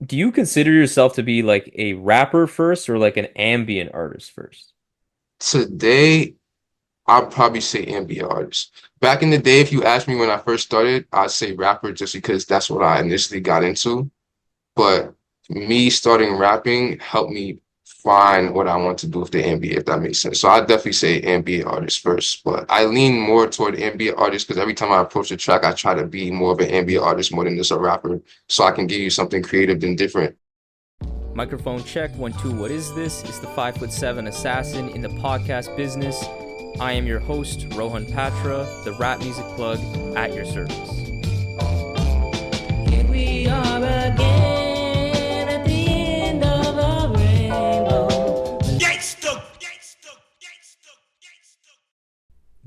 Do you consider yourself to be like a rapper first or like an ambient artist first? Today, I'd probably say ambient artist. Back in the day, if you asked me when I first started, I'd say rapper just because that's what I initially got into. But me starting rapping helped me find what I want to do with the ambient, if that makes sense. So I'd definitely say ambient artist first, but I lean more toward ambient artist because every time I approach a track, I try to be more of an ambient artist more than just a rapper, so I can give you something creative and different. Microphone check, 1 2. What is this? It's the 5'7" assassin in the podcast business. I am your host, Rohan Patra, the rap music plug at your service. Here we are again at the end of a rainbow.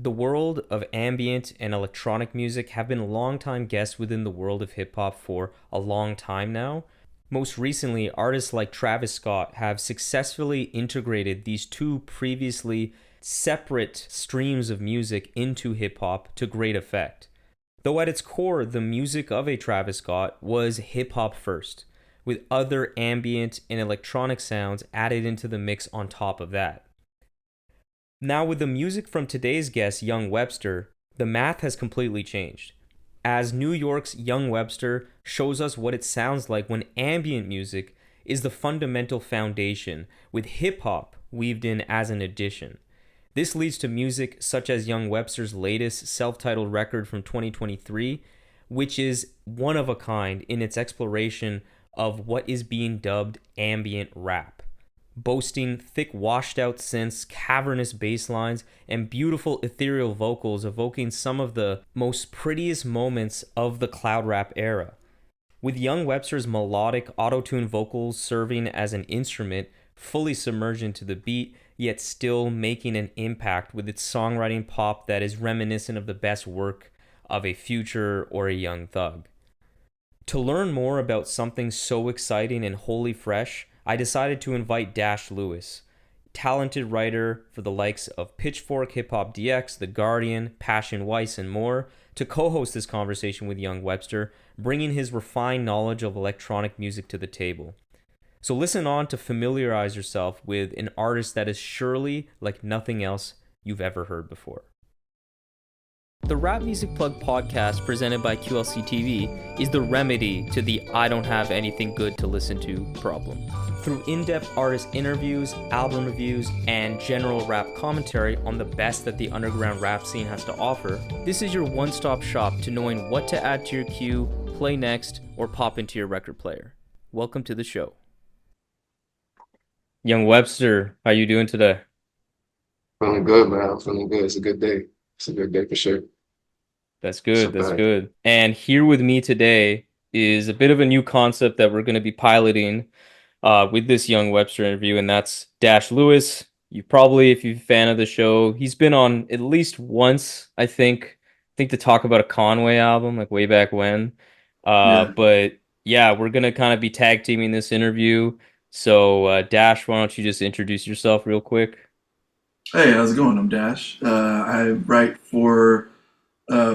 The world of ambient and electronic music have been longtime guests within the world of hip hop for a long time now. Most recently, artists like Travis Scott have successfully integrated these two previously separate streams of music into hip hop to great effect. Though at its core, the music of a Travis Scott was hip hop first, with other ambient and electronic sounds added into the mix on top of that. Now, with the music from today's guest, Yungwebster, the math has completely changed. As New York's Yungwebster shows us what it sounds like when ambient music is the fundamental foundation, with hip hop weaved in as an addition. This leads to music such as Yungwebster's latest self titled record from 2023, which is one of a kind in its exploration of what is being dubbed ambient rap, boasting thick washed out synths, cavernous basslines, and beautiful ethereal vocals evoking some of the most prettiest moments of the cloud rap era. With Yungwebster's melodic auto-tune vocals serving as an instrument, fully submerged into the beat, yet still making an impact with its songwriting pop that is reminiscent of the best work of a Future or a Young Thug. To learn more about something so exciting and wholly fresh, I decided to invite Dash Lewis, talented writer for the likes of Pitchfork, Hip Hop DX, The Guardian, Passion Weiss, and more, to co-host this conversation with Yungwebster, bringing his refined knowledge of electronic music to the table. So listen on to familiarize yourself with an artist that is surely like nothing else you've ever heard before. The Rap Music Plug podcast presented by QLC TV is the remedy to the I don't have anything good to listen to problem. Through in-depth artist interviews, album reviews, and general rap commentary on the best that the underground rap scene has to offer, this is your one-stop shop to knowing what to add to your queue, play next, or pop into your record player. Welcome to the show. Yungwebster, how you doing today? Feeling good, man. I'm feeling good. It's a good day. It's a good day for sure. That's So good. That's bad. good. And here with me today is a bit of a new concept that we're going to be piloting with this Yungwebster interview, and that's Dash Lewis. You probably, if you're a fan of the show, he's been on at least once, I think. I think to talk about a Conway album, like way back when. Yeah. But yeah, we're gonna kind of be tag teaming this interview. So Dash, why don't you just introduce yourself real quick? Hey, how's it going? I'm Dash. I write for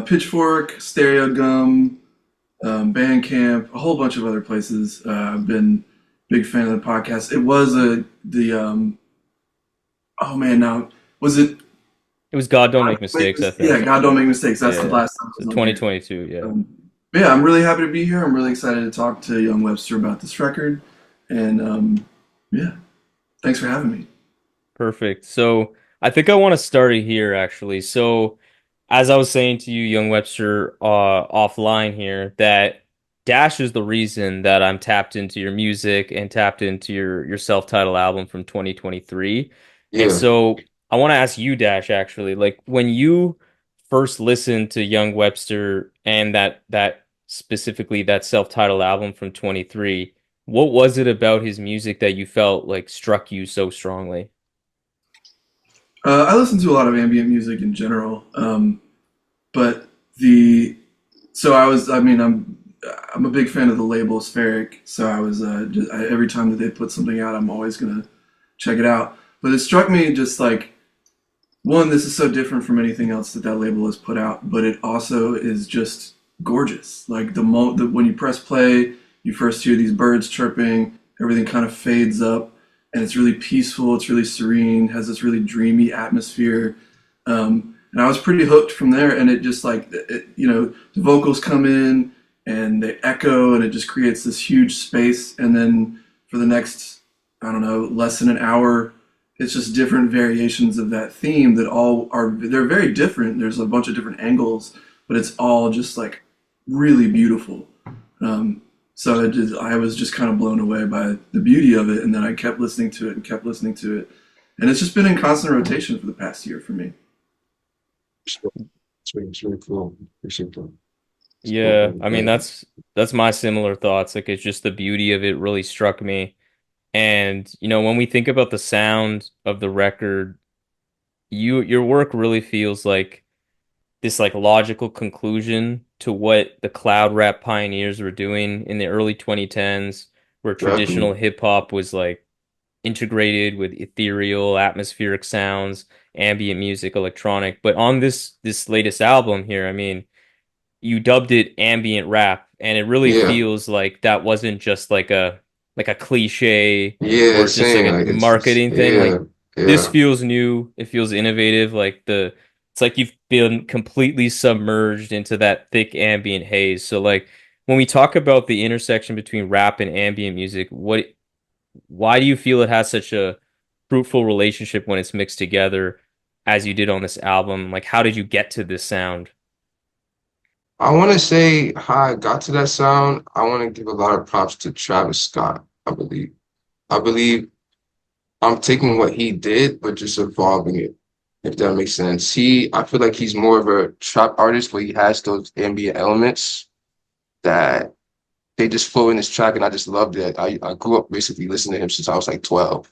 Pitchfork, Stereo Gum, Bandcamp, a whole bunch of other places. I've been a big fan of the podcast. It was oh man, now was it? It was God Don't Make Mistakes, I Yeah, think. God Don't Make Mistakes. That's the Yeah. last time I So was on here. 2022, yeah. Um, but yeah, I'm really happy to be here. I'm really excited to talk to Young Webster about this record, and yeah, thanks for having me. Perfect. So I think I want to start it here actually. So as I was saying to you, Young Webster, offline here, that Dash is the reason that I'm tapped into your music and tapped into your self-titled album from 2023. And Yeah. so I want to ask you, Dash, actually, like when you first listened to Young Webster and that specifically that self-titled album from 23, what was it about his music that you felt like struck you so strongly? I listen to a lot of ambient music in general, but the so I was I mean I'm a big fan of the label Sferic, so I was every time that they put something out, I'm always gonna check it out. But it struck me just like one, this is so different from anything else that that label has put out, but it also is just gorgeous. Like when you press play, you first hear these birds chirping, everything kind of fades up, and it's really peaceful. It's really serene, has this really dreamy atmosphere. And I was pretty hooked from there. And it just like, the vocals come in and they echo, and it just creates this huge space. And then for the next, I don't know, less than an hour, it's just different variations of that theme that all are, they're very different. There's a bunch of different angles, but it's all just like really beautiful. So I was just kind of blown away by the beauty of it, and then I kept listening to it and kept listening to it, and it's just been in constant rotation for the past year for me. It's really cool. Appreciate that. It's cool. Yeah, I mean that's my similar thoughts. Like it's just the beauty of it really struck me. And when we think about the sound of the record, your work really feels like this like logical conclusion to what the cloud rap pioneers were doing in the early 2010s, where traditional Exactly. hip hop was like integrated with ethereal, atmospheric sounds, ambient music, electronic. But on this latest album here, I mean, you dubbed it ambient rap, and it really Yeah. feels like that wasn't just like a cliche Yeah, or just like same. a Like marketing thing. yeah, Like this yeah. feels new, it feels innovative, it's like you've been completely submerged into that thick ambient haze. So like when we talk about the intersection between rap and ambient music, what why do you feel it has such a fruitful relationship when it's mixed together as you did on this album? Like how did you get to this sound? I want to say how I got to that sound. I want to give a lot of props to Travis Scott, I believe. I believe I'm taking what he did, but just evolving it, if that makes sense. I feel like he's more of a trap artist where he has those ambient elements that they just flow in his track, and I just loved it. I grew up basically listening to him since I was like 12.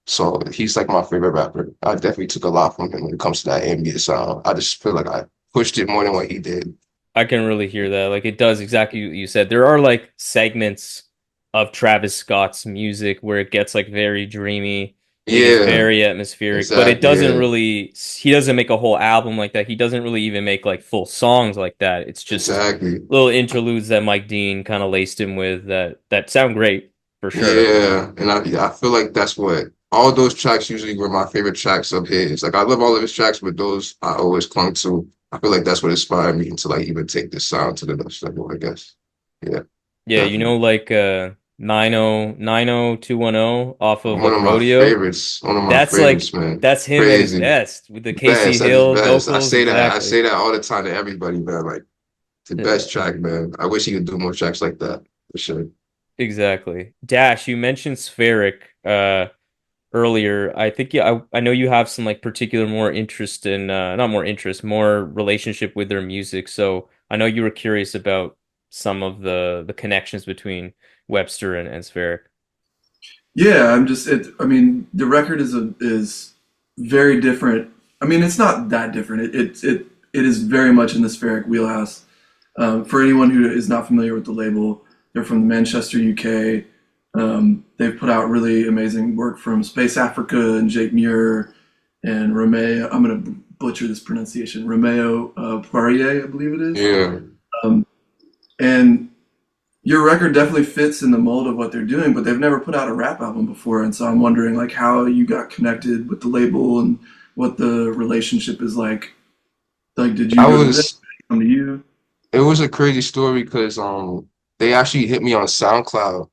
So he's like my favorite rapper. I definitely took a lot from him when it comes to that ambient sound. I just feel like I pushed it more than what he did. I can really hear that. Like it does exactly what you said. There are like segments of Travis Scott's music where it gets like very dreamy. It gets Yeah, very atmospheric, but it exactly. doesn't Yeah, really, he doesn't make a whole album like that. He doesn't really even make like full songs like that. It's just exactly. little interludes that Mike Dean kind of laced him with that sound great for sure. Yeah, and I feel like that's what all those tracks usually were my favorite tracks of his. Like I love all of his tracks, but those I always clung to. I feel like that's what inspired me to like even take this sound to the next level, I guess. Yeah, Yeah, definitely. like 90210 off of One like of my Rodeo. favorites. One of my That's like favorites, man. that's him at his Crazy. best with the Casey Best at his Hill best. I vocals. say that. I Exactly. say that all the time to everybody, man. Like the Yeah, best track, man. I wish he could do more tracks like that for sure. exactly. Dash, you mentioned spheric earlier. I think yeah, I know you have some like particular more interest in not more interest, more relationship with their music. So I know you were curious about some of the connections between Webster and spheric. Yeah, I'm just it. I mean, the record is very different. I mean, it's not that different. It is very much in the spheric wheelhouse. For anyone who is not familiar with the label, they're from Manchester, UK. They've put out really amazing work from Space Africa and Jake Muir and Romeo. I'm gonna butcher this pronunciation. Romeo Poirier, I believe it is. Yeah. Um, and your record definitely fits in the mold of what they're doing, but they've never put out a rap album before, and so I'm wondering like how you got connected with the label and what the relationship is like. Like, did you I go to them? was Did they come to you? it was a crazy story because they actually hit me on SoundCloud,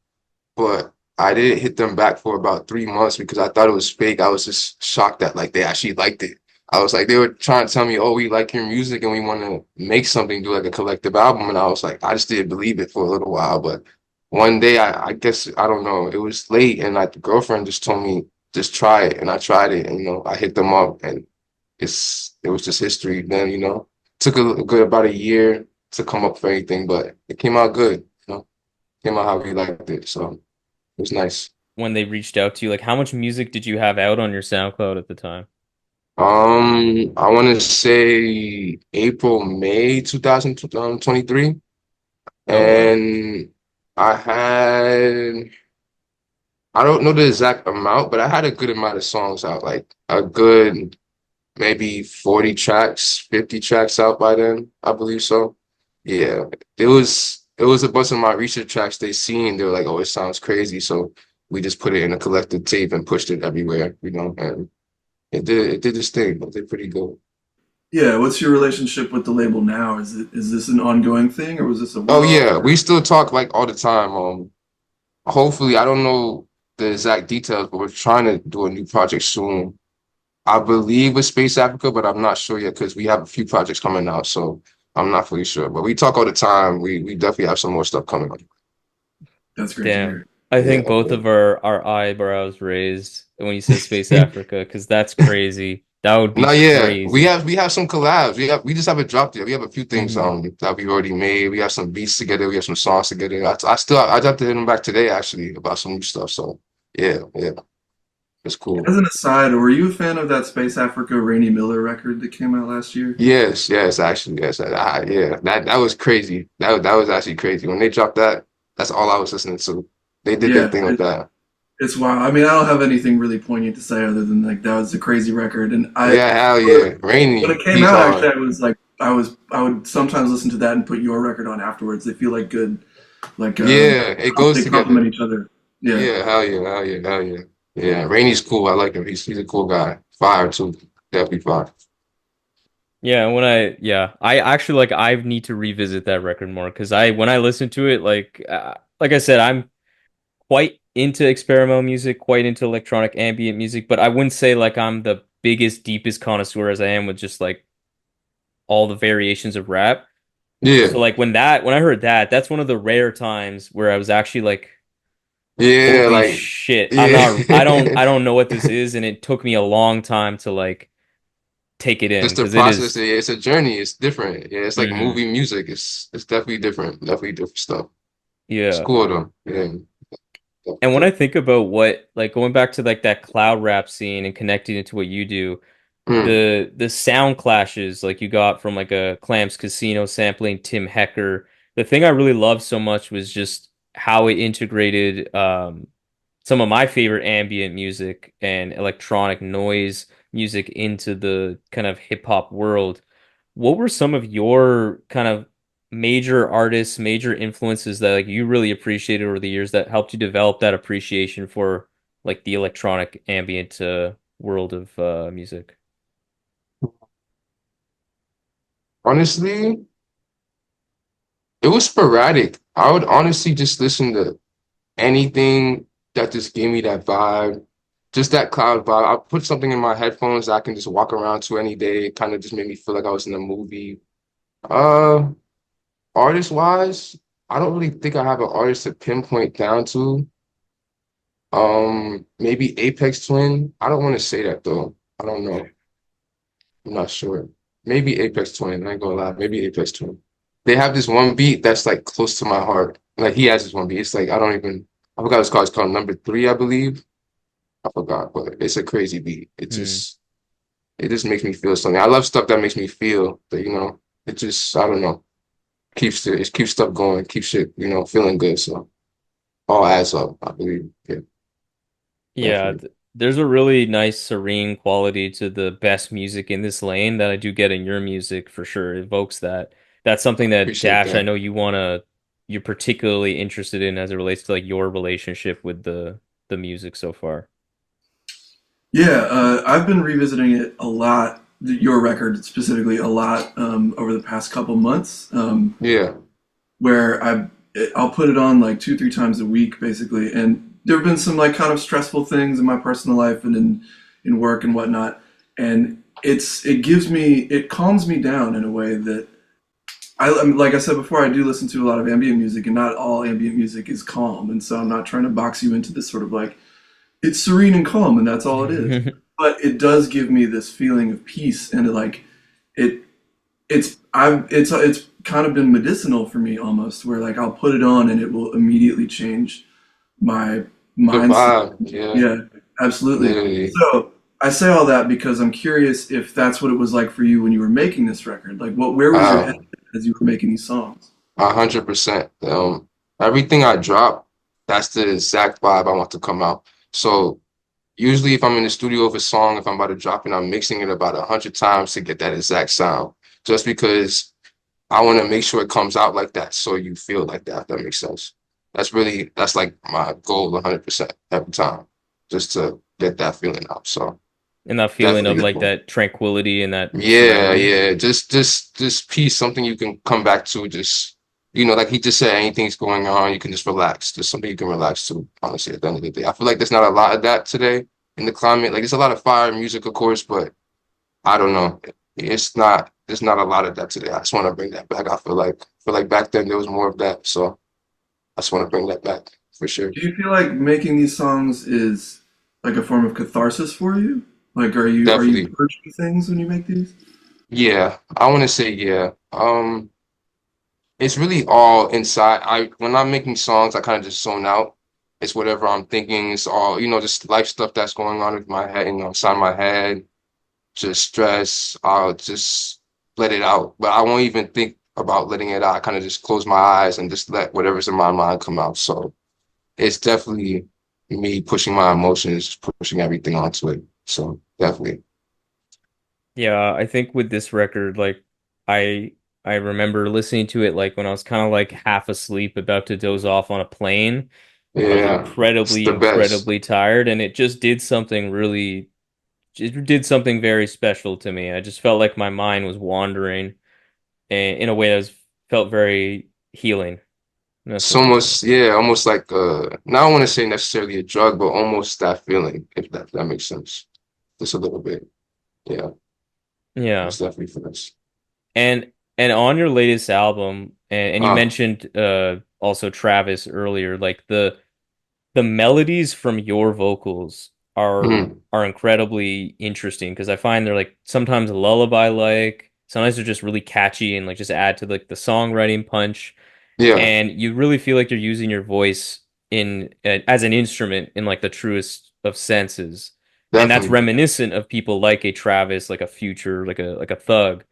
but I didn't hit them back for about 3 months because I thought it was fake. I was just shocked that like they actually liked it. I was like, they were trying to tell me, oh, we like your music and we want to make something, do like a collective album. And I was like, I just didn't believe it for a little while. But one day, I guess, I don't know, it was late and like the girlfriend just told me, just try it. And I tried it and, I hit them up and it was just history then, Took a good about a year to come up for anything, but it came out good, came out how we liked it. So it was nice. When they reached out to you, like how much music did you have out on your SoundCloud at the time? I want to say April, May 2023. Oh wow. And I had, I don't know the exact amount, but I had a good amount of songs out, like a good maybe 40 tracks, 50 tracks out by then, I believe so. Yeah, it was a bunch of my research tracks they seen. They were like, "Oh, it sounds crazy," so we just put it in a collective tape and pushed it everywhere, and it did this thing. It did pretty good. Yeah, what's your relationship with the label now? Is this an ongoing thing or was this a Oh one-off? yeah, we still talk like all the time. Hopefully, I don't know the exact details, but we're trying to do a new project soon. I believe with Space Africa, but I'm not sure yet because we have a few projects coming out, so I'm not fully sure. But we talk all the time. We definitely have some more stuff coming up. That's great to Damn. hear. I Yeah. think both of our eyebrows raised when you said Space Africa, because that's crazy. That would be No, yeah, we crazy. have we have some collabs. We just haven't dropped yet. We have a few things Hmm. that we've already made. We have some beats together. We have some songs together. I dropped to hit them back today actually about some new stuff. So yeah, it's cool. As an aside, were you a fan of that Space Africa Rainy Miller record that came out last year? Yes, actually, yes. Yeah, that was crazy. That was actually crazy. When they dropped that, that's all I was listening to. They did their Yeah, thing with that. it's wild. I mean, I don't have anything really poignant to say other than like that was a crazy record. And Yeah, hell yeah. when Rainy, it came he's out, actually, hard. I was like, I would sometimes listen to that and put your record on afterwards. They feel like good, like Yeah, it goes they complement together. each other. Yeah. Yeah, hell yeah. Yeah, Rainy's cool. I like him. He's a cool guy. Fire too. Definitely fire. Yeah, I actually like I need to revisit that record more because I when I listen to it, like I said, I'm quite into experimental music, quite into electronic ambient music, but I wouldn't say like I'm the biggest, deepest connoisseur as I am with just like all the variations of rap. So Yeah, like when I heard that, that's one of the rare times where I was actually like, yeah, holy like shit, yeah. I don't know what this is, and it took me a long time to like take it in Just the because it process, is. yeah, it's a journey. It's different. Yeah, it's like Mhm. movie music. It's definitely different. Definitely different stuff. It's Yeah. cool though. Yeah, And when I definitely. think about what like going back to like that cloud rap scene and connecting it to what you do, Mm, the sound clashes like you got from like a Clams Casino sampling Tim Hecker. The thing I really loved so much was just how it integrated some of my favorite ambient music and electronic noise music into the kind of hip hop world. What were some of your kind of major artists, major influences that like you really appreciated over the years that helped you develop that appreciation for like the electronic ambient world of music? honestly, it was sporadic. I would honestly just listen to anything that just gave me that vibe, just that cloud vibe. I put something in my headphones that I can just walk around to any day. It kind of just made me feel like I was in a movie. Uh, Artist wise, I don't really think I have an artist to pinpoint down to. Maybe Apex Twin. I don't want to say that though. I don't know. I'm not sure. Maybe Apex Twin. I ain't gonna lie. Maybe Apex Twin. They have this one beat that's like close to my heart. Like he has this one beat. It's like I don't even. I forgot what it's called. It's called Number Three, I believe. I forgot, but it's a crazy beat. Hmm. It just makes me feel something. I love stuff that makes me feel that, it just, I don't know, it keeps stuff going, keeps shit, feeling good. So all adds up, I believe. Yeah, Yeah, definitely. there's a really nice serene quality to the best music in this lane that I do get in your music for sure. It evokes that. That's something that Appreciate Dash, I that. know you're particularly interested in as it relates to like your relationship with the music so far. Yeah, I've been revisiting it a lot, your record specifically a lot over the past couple months, Yeah. where I'll put it on like two, three times a week basically. And there have been some like kind of stressful things in my personal life and in work and whatnot. And it calms me down in a way that I mean, like I said before, I do listen to a lot of ambient music, and not all ambient music is calm. And so I'm not trying to box you into this sort of like it's serene and calm and that's all it is, but it does give me this feeling of peace and it it's kind of been medicinal for me almost, where like I'll put it on and it will immediately change my The mindset. vibe. Yeah. Yeah, absolutely. Literally. So I say all that because I'm curious if that's what it was like for you when you were making this record. Like where was your head Um, as you were making these songs? 100%. Everything I drop, that's the exact vibe I want to come out. So usually if I'm in the studio with a song, if I'm about to drop it, I'm mixing it about 100 times to get that exact sound. Just because I want to make sure it comes out like that so you feel like that, if that makes sense. That's like my goal 100% every time, just to get that feeling out. So And that feeling of definitely, like that tranquility and that yeah, serenity. yeah, just peace, something you can come back to. Just like he just said, anything's going on, you can just relax. Just something you can relax to. Honestly, at the end of the day, I feel like there's not a lot of that today in the climate. Like there's a lot of fire music, of course, but I don't know. It's not. There's not a lot of that today. I just want to bring that back. I feel like back then there was more of that. So I just want to bring that back for sure. Do you feel like making these songs is like a form of catharsis for you? Like, are you Definitely. purging things when you make these? Yeah, I want to say yeah. It's really all inside. I When I'm making songs, I kind of just zone out. It's whatever I'm thinking. It's all, just life stuff that's going on with my head, inside my head, just stress. I'll just let it out. But I won't even think about letting it out. I kind of just close my eyes and just let whatever's in my mind come out. So it's definitely me pushing my emotions, pushing everything onto it. So definitely. Yeah, I think with this record, like I I remember listening to it like when I was kind of like half asleep, about to doze off on a plane. I was Yeah, it's incredibly, the best. incredibly tired, and it just did something really, it did something very special to me. I just felt like my mind was wandering in a way that was felt very healing. And that's It's what it was. almost, yeah, almost like now I want to say necessarily a drug, but almost that feeling, if that makes sense. Just a little bit. Yeah, Yeah. it's definitely for us. And on your latest album, and you Uh, mentioned also Travis earlier, like the melodies from your vocals mm, are incredibly interesting because I find they're like sometimes lullaby like, sometimes they're just really catchy and like just add to like the songwriting punch, yeah, and you really feel like you're using your voice in as an instrument in like the truest of senses. And that's definitely. reminiscent of people like a Travis, like a Future, like a Thug.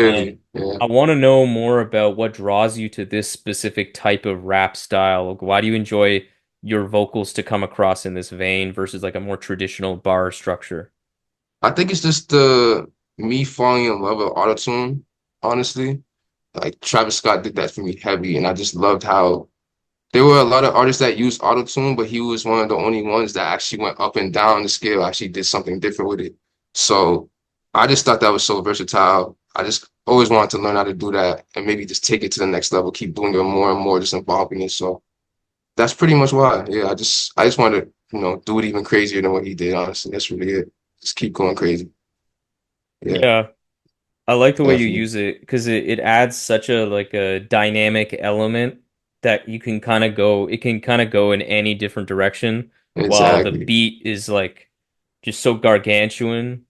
And Literally, yeah. I want to know more about what draws you to this specific type of rap style. Like, why do you enjoy your vocals to come across in this vein versus like a more traditional bar structure? I think it's just the me falling in love with autotune, honestly. Like Travis Scott did that for me heavy, and I just loved how there were a lot of artists that used autotune, but he was one of the only ones that actually went up and down the scale, actually did something different with it. So I just thought that was so versatile. I just always wanted to learn how to do that and maybe just take it to the next level, keep doing it more and more, just involving it. So that's pretty much why. Yeah, I just wanted to, do it even crazier than what he did, honestly. That's really it. Just keep going crazy. Yeah, Yeah, I like the way you definitely. use it because it adds such a like a dynamic element that you can kind of go, it can kind of go in any different direction while the Exactly. beat is like just so gargantuan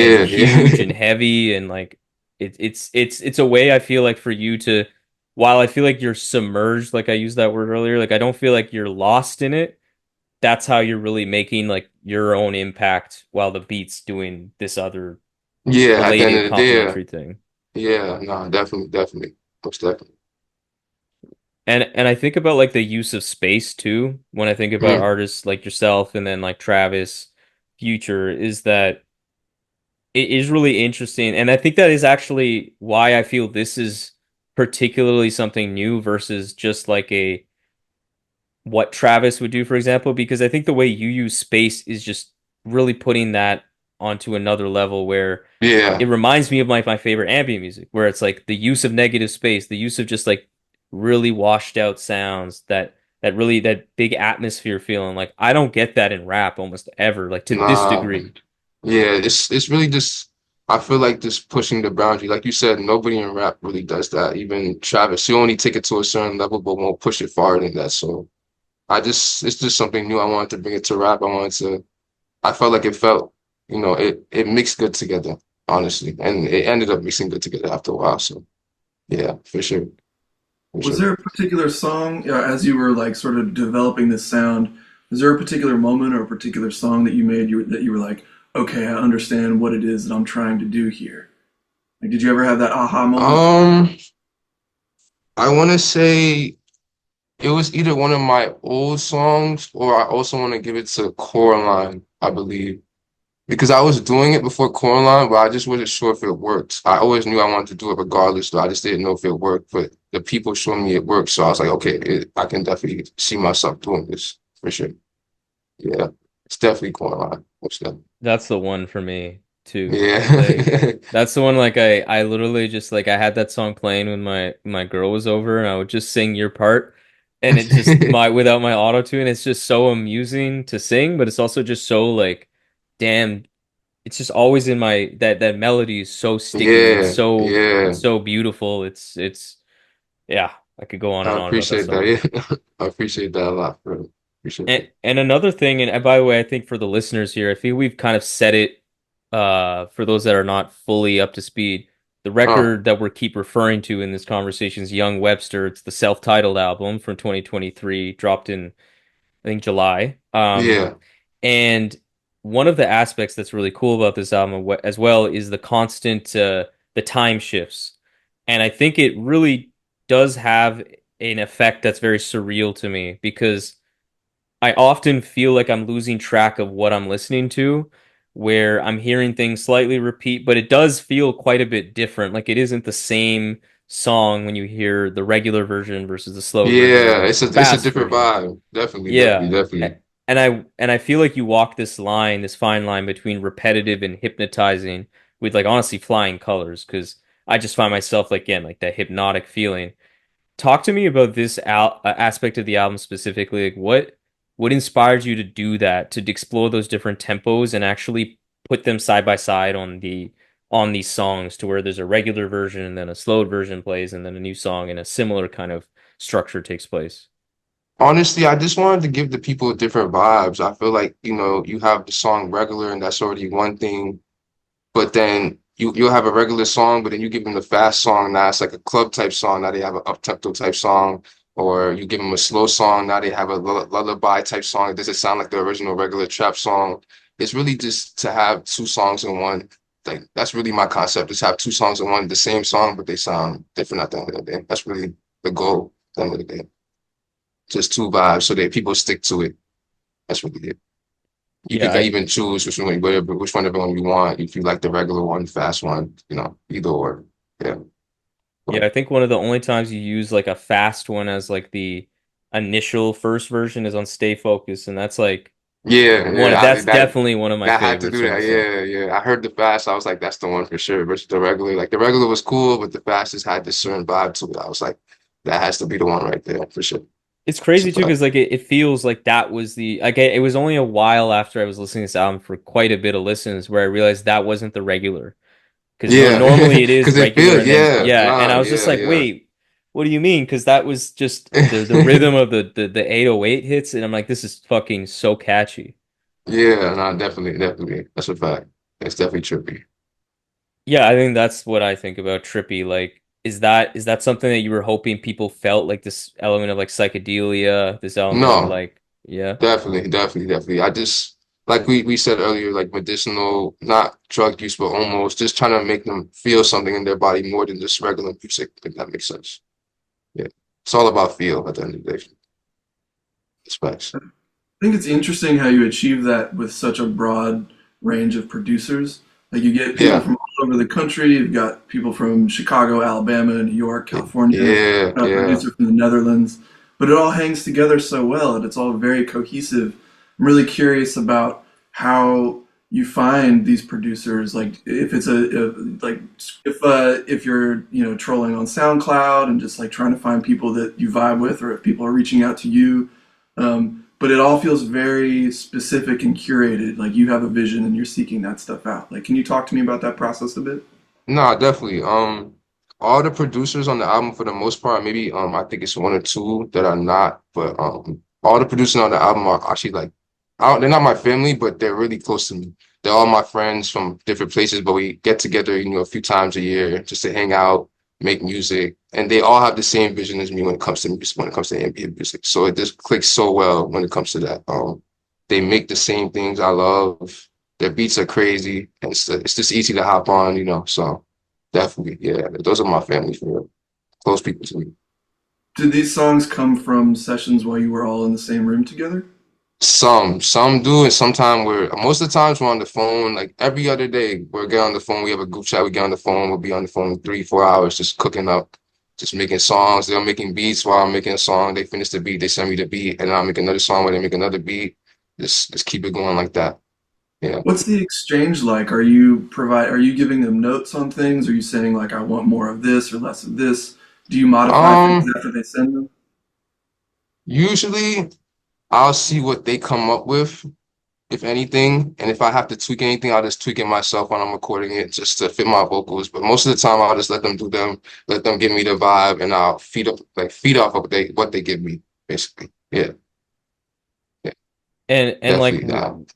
and Yeah, huge and yeah. heavy and like it's a way I feel like for you to, while I feel like you're submerged, like I used that word earlier, like I don't feel like you're lost in it. That's how you're really making like your own impact while the beat's doing this other Yeah, at the end of related the day, yeah. complementary thing. Yeah, no, definitely, definitely. Most definitely. And I think about like the use of space too when I think about Mm, artists like yourself and then like Travis, Future, is that it is really interesting. And I think that is actually why I feel this is particularly something new versus just like a what Travis would do, for example, because I think the way you use space is just really putting that onto another level where it yeah. reminds me of my favorite ambient music, where it's like the use of negative space, the use of just like really washed out sounds, that really that big atmosphere feeling. Like I don't get that in rap almost ever, like to this Nah. degree. Yeah, it's really just I feel like just pushing the boundary. Like you said, nobody in rap really does that. Even Travis, he only take it to a certain level, but won't push it farther than that. So it's just something new. I wanted to bring it to rap. I felt like it felt, it mixed good together, honestly. And it ended up mixing good together after a while. So yeah, for sure. For Was sure. there a particular song, as you were like sort of developing this sound? Was there a particular moment or a particular song that you made that you were like, okay, I understand what it is that I'm trying to do here? Like, did you ever have that aha moment? Um, I want to say it was either one of my old songs or I also want to give it to Coraline, I believe. because I was doing it before Coraline, but I just wasn't sure if it worked. I always knew I wanted to do it regardless, though. I just didn't know if it worked. But the people showed me it worked, so I was like, okay, I can definitely see myself doing this for sure. Yeah, it's definitely Coraline. Most definitely. That's the one for me too. Like Yeah. that's the one like I literally just like I had that song playing when my girl was over and I would just sing your part and it just my without my auto tune it's just so amusing to sing but it's also just so like damn it's just always in my that melody is so sticky. Yeah, It's yeah. so beautiful. It's yeah, I could go on I and on about that appreciate that. song. Yeah, I appreciate that a lot, bro. Appreciate that. And another thing, and by the way, I think for the listeners here, I feel we've kind of said it for those that are not fully up to speed. The Oh, record that we keep referring to in this conversation is Yungwebster. It's the self-titled album from 2023, dropped in I think July. yeah. And one of the aspects that's really cool about this album as well is the constant the time shifts. And I think it really does have an effect that's very surreal to me because I often feel like I'm losing track of what I'm listening to, where I'm hearing things slightly repeat, but it does feel quite a bit different. Like it isn't the same song when you hear the regular version versus the slowed version or Yeah, the it's a fast different version. vibe. Definitely, definitely, Yeah. definitely. And I feel like you walk this line, this fine line between repetitive and hypnotizing with like honestly flying colors because I just find myself like again like that hypnotic feeling. Talk to me about this aspect of the album specifically. Like what inspired you to do that, to explore those different tempos and actually put them side by side on these songs to where there's a regular version and then a slowed version plays and then a new song and a similar kind of structure takes place. Honestly, I just wanted to give the people different vibes. I feel like, you have the song regular and that's already one thing, but then you'll have a regular song, but then you give them the fast song, now it's like a club type song, now they have an up-tempo type song, or you give them a slow song, now they have a lullaby type song. It doesn't sound like the original regular trap song. It's really just to have two songs in one. Like that's really my concept, just have two songs in one, the same song, but they sound different at the end of the day. That's really the goal at the end of the day. Just two vibes so that people stick to it. That's really it. You Yeah, could even choose which one of them you want. If you like the regular one, fast one, either or. Yeah. yeah, But I think one of the only times you use like a fast one as like the initial first version is on Stay Focused, and that's like yeah, one yeah. that's definitely one of my I had to favorites do from that. the song. Yeah, yeah. I heard the fast. I was like, that's the one for sure. Versus the regular. Like the regular was cool, but the fast just had this certain vibe to it. I was like, that has to be the one right there for sure. It's It's a crazy too fact. because like it feels like that was the like it was only a while after I was listening to this album for quite a bit of listens where I realized that wasn't the regular because Yeah, normally it is because it regular feels. and then Yeah, yeah and nah, I was just like yeah, wait what do you mean because that was just the yeah. rhythm of the 808 hits and I'm like this is fucking so catchy. Yeah, no, definitely, definitely. That's a fact. It's definitely trippy. Yeah, I think that's what I think about trippy. Like, is that something that you were hoping people felt like this element of like psychedelia, this element of No, like, yeah, definitely, definitely, definitely. I just like we said earlier, like medicinal, not drug use, but almost just trying to make them feel something in their body more than just regular music, if that makes sense. Yeah. It's all about feel at the end of the day. It's facts. I think it's interesting how you achieve that with such a broad range of producers. Like you get people Yeah. from all over the country. You've got people from Chicago, Alabama, New York, California, Yeah, a yeah. producer from the Netherlands. But it all hangs together so well, and it's all very cohesive. I'm really curious about how you find these producers. Like if it's like if you're trolling on SoundCloud and just like trying to find people that you vibe with, or if people are reaching out to you. But it all feels very specific and curated. Like you have a vision and you're seeking that stuff out. Like, can you talk to me about that process a bit? No, definitely. All the producers on the album for the most part, maybe I think it's one or two that are not, but all the producers on the album are actually like they're not my family, but they're really close to me. They're all my friends from different places, but we get together, a few times a year just to hang out, make music, and they all have the same vision as me when it comes to music, when it comes to ambient music. So it just clicks so well when it comes to that. They make the same things I love. Their beats are crazy, and it's just easy to hop on, So definitely, yeah, those are my family for real. Close people to me. Did these songs come from sessions while you were all in the same room together? Some do, and sometimes most of the times we're on the phone. Like every other day, we'll get on the phone. We have a group chat. We get on the phone. We'll be on the phone 3, 4 hours just cooking up, just making songs. They're making beats while I'm making a song. They finish the beat. They send me the beat, and I'll make another song where they make another beat. Just keep it going like that. Yeah. What's the exchange like? Are you giving them notes on things? Are you saying like I want more of this or less of this? Do you modify things Um. after they send them? Usually, I'll see what they come up with, if anything. And if I have to tweak anything, I'll just tweak it myself when I'm recording it just to fit my vocals. But most of the time, I'll just let them do them, let them give me the vibe, and I'll feed off of what they give me, basically. Yeah, yeah, And like definitely that.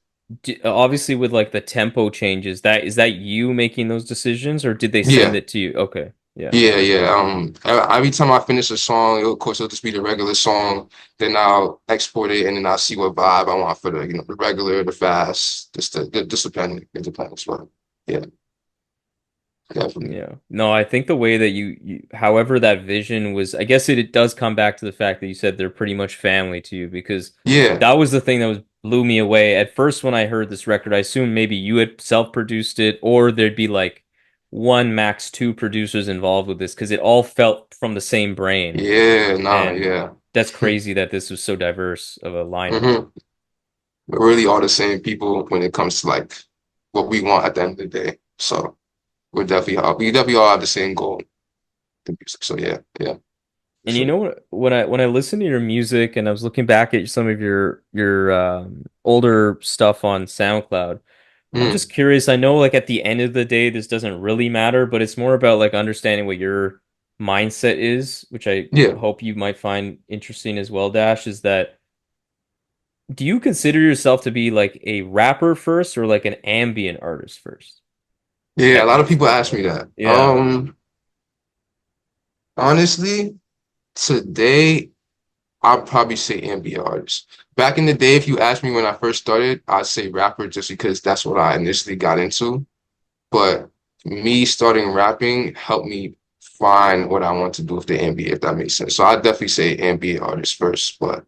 obviously with like the tempo changes, that is that you making those decisions or did they send Yeah, it to you? Okay. Yeah. yeah. Every time I finish a song, of course, it'll just be the regular song. Then I'll export it, and then I'll see what vibe I want for the regular, the fast, just depending. It depends, but yeah, definitely. Yeah. No, I think the way that however that vision was, I guess it does come back to the fact that you said they're pretty much family to you because Yeah. that was the thing that was blew me away. At first, when I heard this record, I assumed maybe you had self-produced it or there'd be like one max two producers involved with this because it all felt from the same brain. Yeah, nah, And yeah. that's crazy that this was so diverse of a lineup. hmm We're really all the same people when it comes to like what we want at the end of the day. So we definitely all have the same goal, the music. So yeah, yeah, for And you sure. know what? When I listened to your music and I was looking back at some of your older stuff on SoundCloud, I'm Mm, just curious. I know like at the end of the day, this doesn't really matter, but it's more about like understanding what your mindset is, which I yeah, hope you might find interesting as well, Dash, is that do you consider yourself to be like a rapper first or like an ambient artist first? If yeah. A that lot of makes people more ask me sense. that. Yeah. Honestly, today I'd probably say ambient artist. Back in the day, if you asked me when I first started, I'd say rapper just because that's what I initially got into. But me starting rapping helped me find what I want to do with the ambient, if that makes sense. So I definitely say ambient artist first, but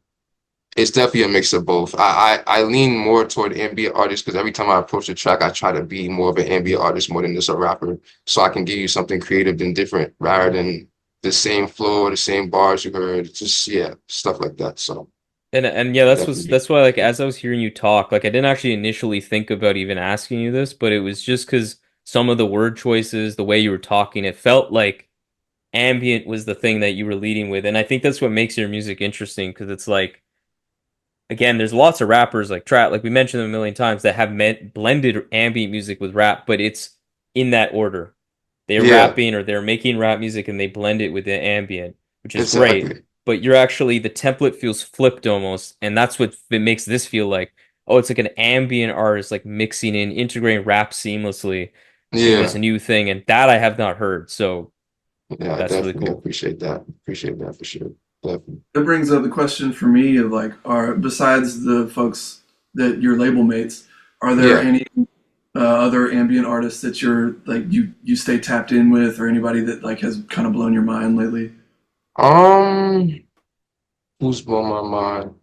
it's definitely a mix of both. I lean more toward ambient artist because every time I approach a track, I try to be more of an ambient artist more than just a rapper. So I can give you something creative and different rather than the same flow or the same bars you heard. Just yeah, stuff like that. So And yeah, definitely. that's why like as I was hearing you talk, like I didn't actually initially think about even asking you this, but it was just because some of the word choices, the way you were talking, it felt like ambient was the thing that you were leading with. And I think that's what makes your music interesting because it's like again, there's lots of rappers like trap, like we mentioned them a million times that have blended ambient music with rap, but it's in that order. They're Yeah, rapping or they're making rap music and they blend it with the ambient, which is great. exactly. But you're actually the template feels flipped almost, and that's what it makes this feel like. Oh, it's like an ambient artist like mixing in, integrating rap seamlessly in this Yeah. new thing, and that I have not heard. So Yeah, I that's really definitely cool. appreciate that. Appreciate that for sure. Definitely. That brings up the question for me of like, are besides the folks that your label mates, are there Yeah. any other ambient artists that you're like you stay tapped in with, or anybody that like has kind of blown your mind lately? Um, who's blown my mind?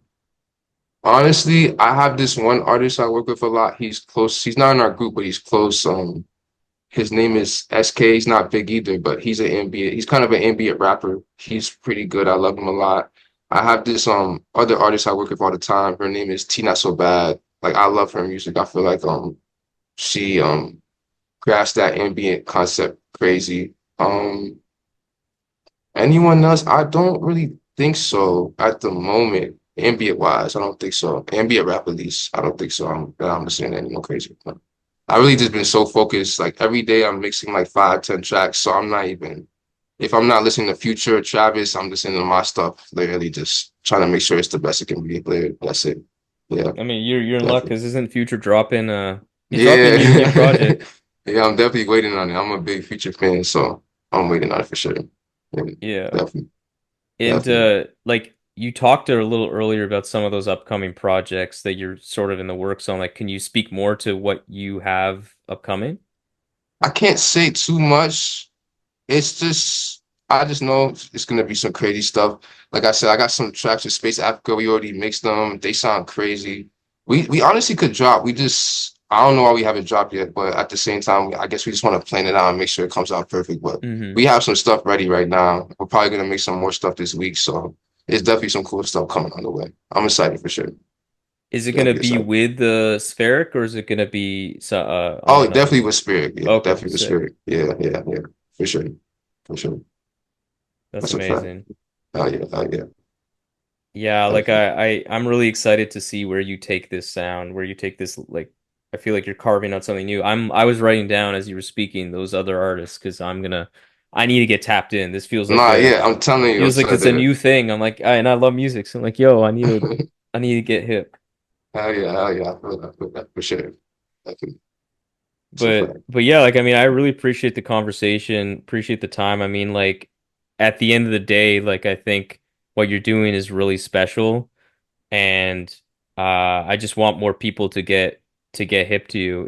Honestly, I have this one artist I work with a lot. He's close. He's not in our group, but he's close. His name is SK. He's not big either, but he's an ambient. He's kind of an ambient rapper. He's pretty good. I love him a lot. I have this other artist I work with all the time. Her name is T Not So Bad. Like I love her music. I feel like she grasps that ambient concept crazy. Anyone else? I don't really think so at the moment. Ambient wise, I don't think so. Ambient rap at least, I don't think so. I'm listening to anyone crazy. I really just been so focused. Like every day I'm mixing like 5, 10 tracks. So I'm not even if I'm not listening to Future or Travis, I'm listening to my stuff. Literally just trying to make sure it's the best it can be. Literally, that's it. Yeah, I mean, you're in luck definitely. because isn't Future dropping he's dropping a new Yeah. project. Yeah, I'm definitely waiting on it. I'm a big Future fan, so I'm waiting on it for sure. Yeah, Yeah. definitely, And definitely. like you talked a little earlier about some of those upcoming projects that you're sort of in the works on. Like, can you speak more to what you have upcoming? I can't say too much. It's just I just know it's gonna be some crazy stuff. Like I said, I got some tracks with Space Africa. We already mixed them. They sound crazy. We honestly could drop. We just I don't know why we haven't dropped yet, but at the same time, I guess we just want to plan it out and make sure it comes out perfect. But Hmm. we have some stuff ready right now. We're probably gonna make some more stuff this week, so it's definitely some cool stuff coming on the way. I'm excited for sure. Is it gonna Definitely be excited. with the spheric, or is it gonna be on Oh, another? definitely with Spirit. Yeah, Okay, definitely with sick. Spirit. Yeah, yeah, yeah. For sure. For sure. That's That's a fact. amazing. Oh yeah, oh yeah. Yeah, like Definitely. I'm really excited to see where you take this sound, where you take this like I feel like you're carving out something new. I was writing down as you were speaking those other artists because I need to get tapped in. This Nah, yeah, I'm telling you, I'm feels like telling it's a you. new thing. I'm like, and I love music, so I'm like, yo, I need to get hip. Hell yeah, I feel that for sure. Definitely. It's a fact. But yeah, like I mean, I really appreciate the conversation, appreciate the time. I mean, like at the end of the day, I think what you're doing is really special, and I just want more people to get hip to you.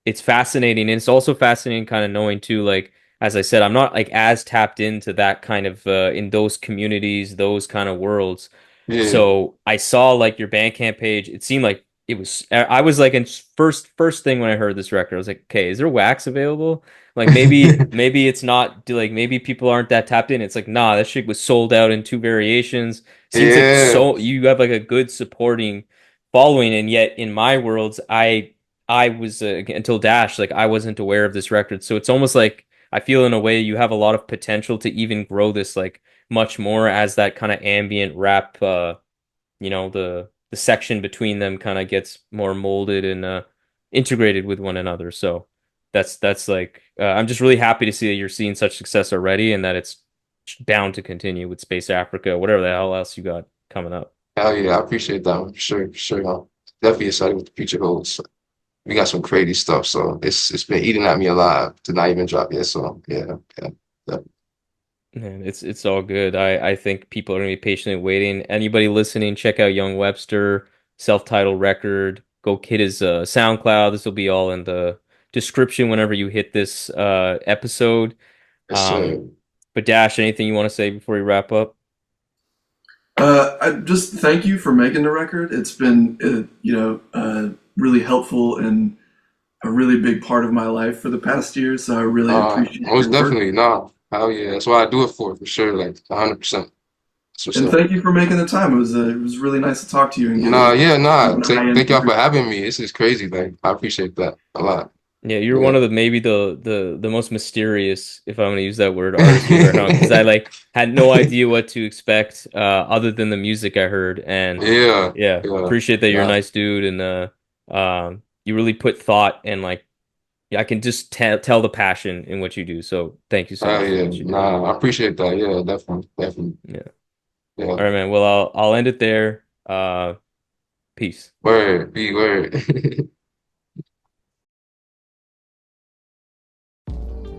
It's fascinating, and it's also fascinating kind of knowing too, like as I said, I'm not like as tapped into that kind of in those communities, those kind of worlds. Yeah, So I saw like your Bandcamp page. It seemed like it was. I was like, in first thing when I heard this record, I was like, okay, is there wax available? Like maybe it's not like maybe people aren't that tapped in. It's like nah, that shit was sold out in two variations. Seems like yeah, so you have like a good supporting following, and yet in my worlds, I was until Dash, like I wasn't aware of this record. So it's almost like I feel in a way you have a lot of potential to even grow this like much more as that kind of ambient rap the section between them kind of gets more molded and integrated with one another. So that's like I'm just really happy to see that you're seeing such success already and that it's bound to continue with Space Africa, whatever the hell else you got coming up. hell yeah. I appreciate that one for sure, for sure. Definitely excited what the future holds. We got some crazy stuff, so it's been eating at me alive to not even drop yet. So yeah, yeah, yeah. Man, it's all good. I think people are gonna be patiently waiting. Anybody listening, check out Yungwebster, self-titled record. Go hit his SoundCloud. This will be all in the description whenever you hit this episode. Yes, Um, sir. but Dash, anything you want to say before we wrap up? I just thank you for making the record. It's been, really helpful and a really big part of my life for the past year. So I really appreciate Most your work. definitely, nah. Hell yeah, that's what I do it for sure. Like 100%. That's what's And up. thank you for making the time. It was really nice to talk to you and get Nah, yeah, nah. an high-end Thank y'all for perspective. having me. This is crazy, like I appreciate that a lot. Yeah, you're one Yeah. of the maybe the most mysterious, if I'm gonna use that word, artists we've ever known. Because I like had no idea what to expect other than the music I heard, and Yeah, yeah, yeah. appreciate that you're a Nah, nice dude, and you really put thought and like yeah, I can just tell the passion in what you do. So thank you so much for yeah. what you do. Nah, I appreciate that. Yeah, definitely, definitely. Yeah. Yeah. All right, man. Well, I'll end it there. Peace. Word, be word.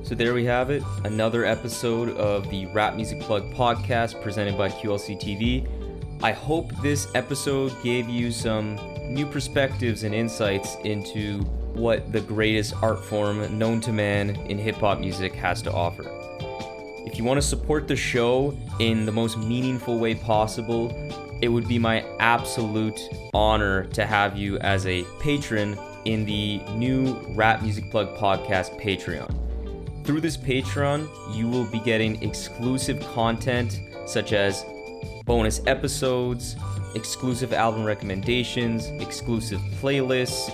So there we have it, another episode of the Rap Music Plug podcast presented by QLC TV. I hope this episode gave you some new perspectives and insights into what the greatest art form known to man in hip hop music has to offer. If you want to support the show in the most meaningful way possible, it would be my absolute honor to have you as a patron in the new Rap Music Plug podcast Patreon. Through this Patreon, you will be getting exclusive content such as bonus episodes, exclusive album recommendations, exclusive playlists,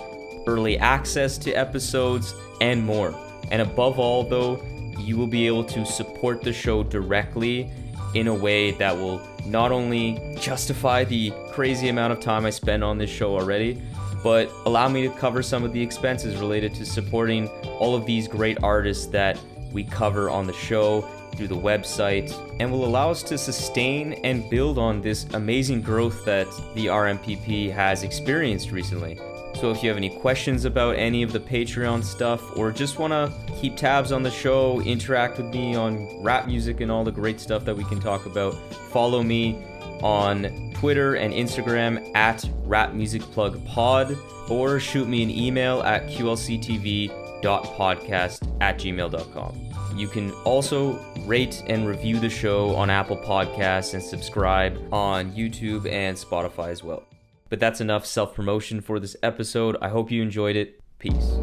early access to episodes, and more. And above all, though, you will be able to support the show directly in a way that will not only justify the crazy amount of time I spend on this show already, but allow me to cover some of the expenses related to supporting all of these great artists that we cover on the show through the website, and will allow us to sustain and build on this amazing growth that the RMPP has experienced recently. So if you have any questions about any of the Patreon stuff, or just want to keep tabs on the show, interact with me on rap music and all the great stuff that we can talk about, follow me on Twitter and Instagram at rapmusicplugpod, or shoot me an email at qlctv sferic.podcast@gmail.com. You can also rate and review the show on Apple Podcasts and subscribe on YouTube and Spotify as well. But that's enough self-promotion for this episode. I hope you enjoyed it. Peace.